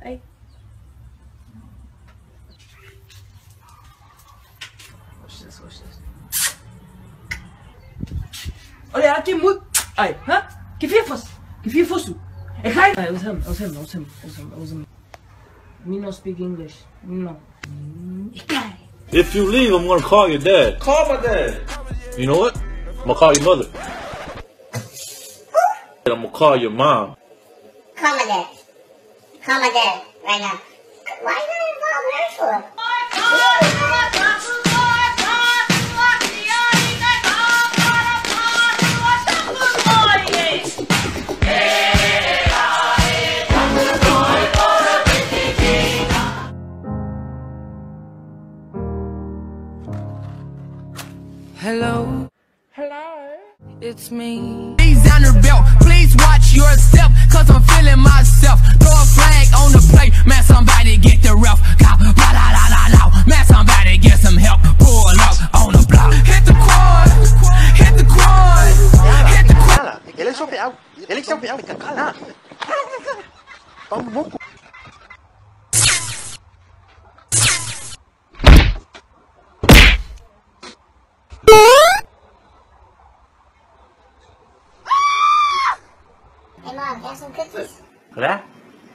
Hey. Watch this. Olha, aqui muito. Ai, hã? Que fosse? It was him. Me not speak English. No. If you leave, I'm gonna call your dad. Call my dad. You know what? I'm gonna call your mother. I'm gonna call your mom. Call my dad. Call my dad right now. Why are you involved her for? Hello, it's me. Please down the belt, please watch your step, cause I'm feeling myself. Throw a flag on the plate, man, somebody get the ref. Man, somebody get some help. Pull up on the block. Hit the quad. Hey Mom, have some cookies. Ra?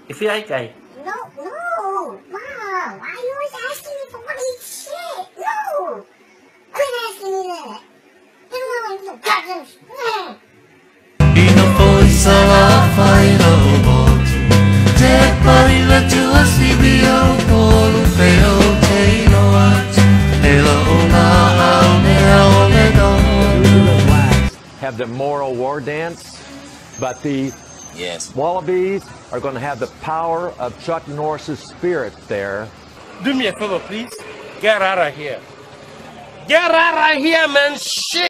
Isi ay kay. No. Mom, why are you always asking me for what to eat shit? No. Quit asking me that. You don't know what to goddamn. Have the moral war dance, but the Wallabies are going to have the power of Chuck Norris's spirit there. Do me a favor, please. Get out of here. Get out of here, man. Shit.